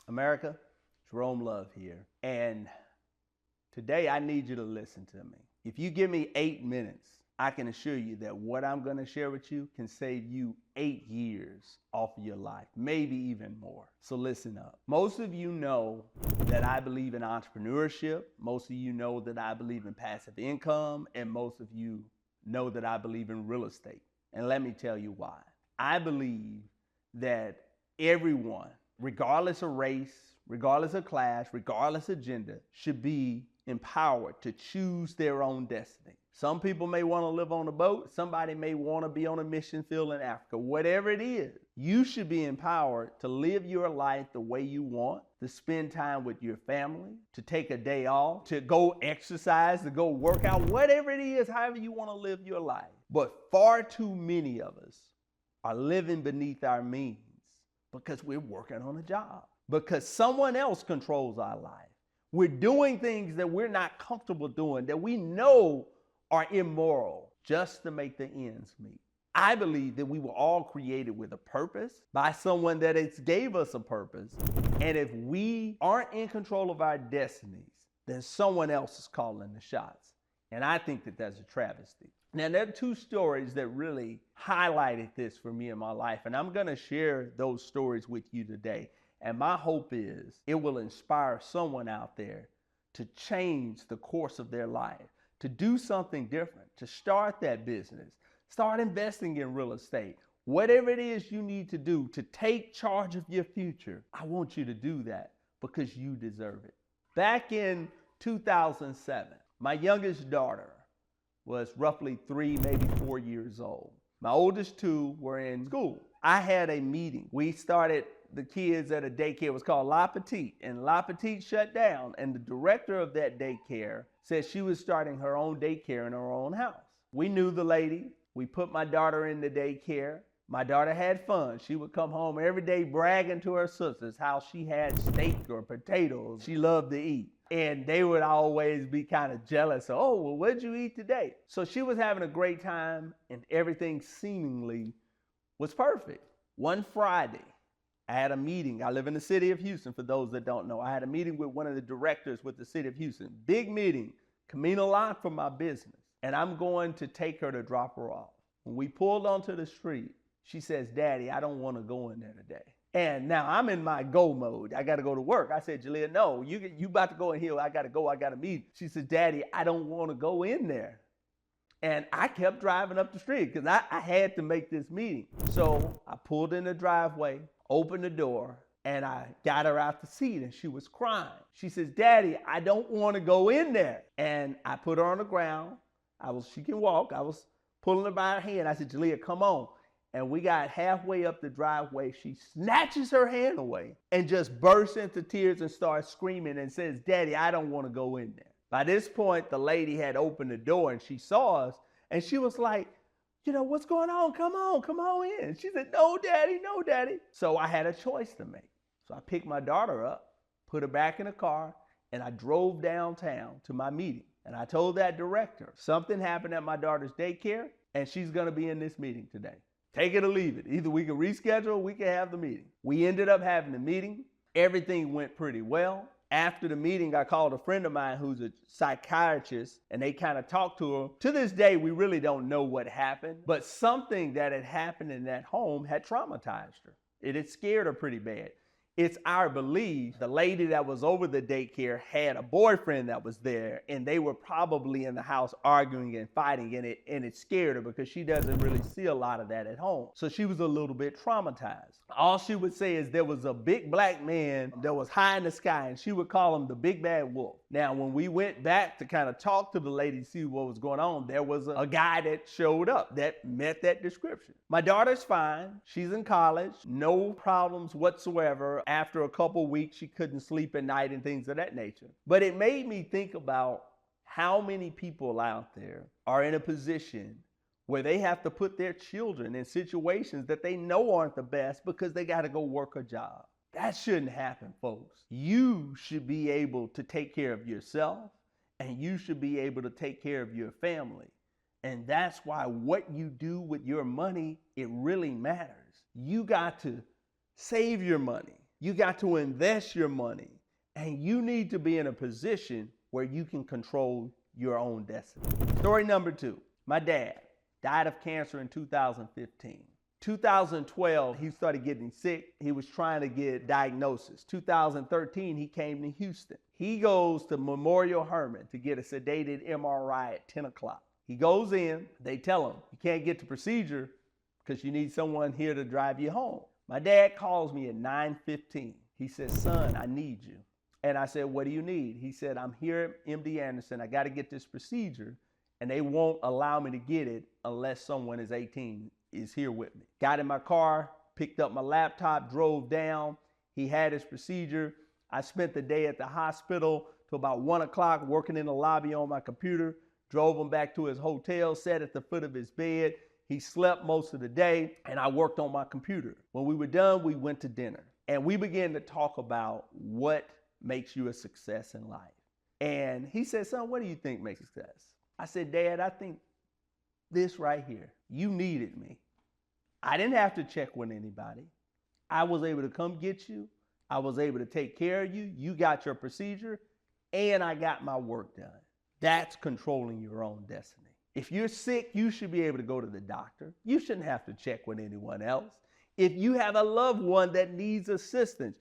America, Jerome Love here. And today I need you to listen to me. If you give me 8 minutes, I can assure you that what I'm going to share with you can save you 8 years off of your life, maybe even more. So listen up. Most of you know that I believe in entrepreneurship. Most of you know that I believe in passive income. And most of you know that I believe in real estate. And let me tell you why. I believe that everyone, regardless of race, regardless of class, regardless of gender, should be empowered to choose their own destiny. Some people may want to live on a boat. Somebody may want to be on a mission field in Africa. Whatever it is, you should be empowered to live your life the way you want, to spend time with your family, to take a day off, to go exercise, to go work out, whatever it is, however you want to live your life. But far too many of us are living beneath our means because we're working on a job, because someone else controls our life. We're doing things that we're not comfortable doing, that we know are immoral, just to make the ends meet. I believe that we were all created with a purpose by someone that has gave us a purpose. And if we aren't in control of our destinies, then someone else is calling the shots. And I think that that's a travesty. Now, there are two stories that really highlighted this for me in my life, and I'm going to share those stories with you today. And my hope is it will inspire someone out there to change the course of their life, to do something different, to start that business, start investing in real estate. Whatever it is you need to do to take charge of your future, I want you to do that because you deserve it. Back in 2007, my youngest daughter was roughly 3, maybe 4 years old. My oldest 2 were in school. I had a meeting. We started the kids at a daycare. It was called La Petite, and La Petite shut down, and the director of that daycare said she was starting her own daycare in her own house. We knew the lady. We put my daughter in the daycare. My daughter had fun. She would come home every day bragging to her sisters how she had steak or potatoes she loved to eat. And they would always be kind of jealous. Oh, well, what'd you eat today? So she was having a great time, and everything seemingly was perfect. One Friday, I had a meeting. I live in the city of Houston, for those that don't know. I had a meeting with one of the directors with the city of Houston. Big meeting, can mean a lot for my business. And I'm going to take her to drop her off. When we pulled onto the street, she says, "Daddy, I don't want to go in there today." And now I'm in my go mode. I got to go to work. I said, "Jalea, no, you about to go in here. I got to go. I got to meet." She says, "Daddy, I don't want to go in there." And I kept driving up the street because I had to make this meeting. So I pulled in the driveway, opened the door, and I got her out the seat, and she was crying. She says, "Daddy, I don't want to go in there." And I put her on the ground. She can walk. I was pulling her by her hand. I said, "Jalea, come on." And we got halfway up the driveway. She snatches her hand away and just bursts into tears and starts screaming and says, "Daddy, I don't want to go in there." By this point, the lady had opened the door and she saw us, and she was like, "What's going on? Come on in." She said, "No, Daddy, no, Daddy." So I had a choice to make. So I picked my daughter up, put her back in the car, and I drove downtown to my meeting. And I told that director, something happened at my daughter's daycare, and she's going to be in this meeting today. Take it or leave it. Either we can reschedule or we can have the meeting. We ended up having the meeting. Everything went pretty well. After the meeting, I called a friend of mine who's a psychiatrist, and they kind of talked to her. To this day, we really don't know what happened, but something that had happened in that home had traumatized her. It had scared her pretty bad. It's our belief the lady that was over the daycare had a boyfriend that was there, and they were probably in the house arguing and fighting, and it scared her because she doesn't really see a lot of that at home. So she was a little bit traumatized. All she would say is there was a big black man that was high in the sky, and she would call him the big bad wolf. Now, when we went back to kind of talk to the lady to see what was going on, there was a guy that showed up that met that description. My daughter's fine. She's in college. No problems whatsoever. After a couple weeks, she couldn't sleep at night and things of that nature. But it made me think about how many people out there are in a position where they have to put their children in situations that they know aren't the best because they got to go work a job. That shouldn't happen, folks. You should be able to take care of yourself, and you should be able to take care of your family. And that's why what you do with your money, it really matters. You got to save your money. You got to invest your money, and you need to be in a position where you can control your own destiny. Story number 2. My dad died of cancer in 2015. 2012, he started getting sick. He was trying to get diagnosis. 2013, he came to Houston. He goes to Memorial Hermann to get a sedated MRI at 10 o'clock. He goes in. They tell him, you can't get the procedure because you need someone here to drive you home. My dad calls me at 9:15. He says, son, I need you. And I said, what do you need? He said, I'm here at MD Anderson. I got to get this procedure, and they won't allow me to get it unless someone is 18 is here with me. Got in my car, picked up my laptop, drove down. He had his procedure. I spent the day at the hospital till about 1 o'clock working in the lobby on my computer, drove him back to his hotel, sat at the foot of his bed. He slept most of the day, and I worked on my computer. When we were done, we went to dinner, and we began to talk about what makes you a success in life. And he said, son, what do you think makes success? I said, Dad, I think this right here. You needed me. I didn't have to check with anybody. I was able to come get you. I was able to take care of you. You got your procedure, and I got my work done. That's controlling your own destiny. If you're sick, you should be able to go to the doctor. You shouldn't have to check with anyone else. If you have a loved one that needs assistance,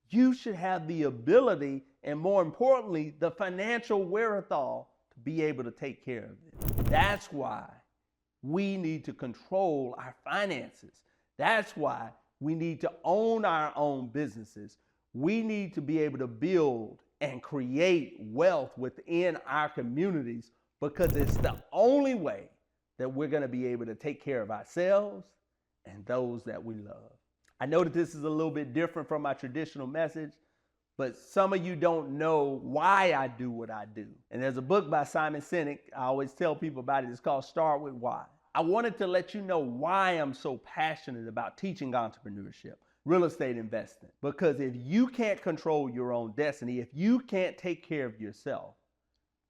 you should have the ability and, more importantly, the financial wherewithal to be able to take care of it. That's why we need to control our finances. That's why we need to own our own businesses. We need to be able to build and create wealth within our communities, because it's the only way that we're going to be able to take care of ourselves and those that we love. I know that this is a little bit different from my traditional message, but some of you don't know why I do what I do. And there's a book by Simon Sinek. I always tell people about it. It's called Start With Why. I wanted to let you know why I'm so passionate about teaching entrepreneurship, real estate investing. Because if you can't control your own destiny, if you can't take care of yourself,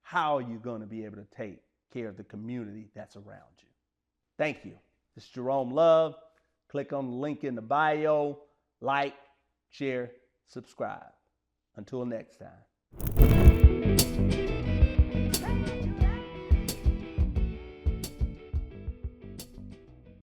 how are you going to be able to take care of the community that's around you? Thank you. This is Jerome Love. Click on the link in the bio, like, share, subscribe. Until next time.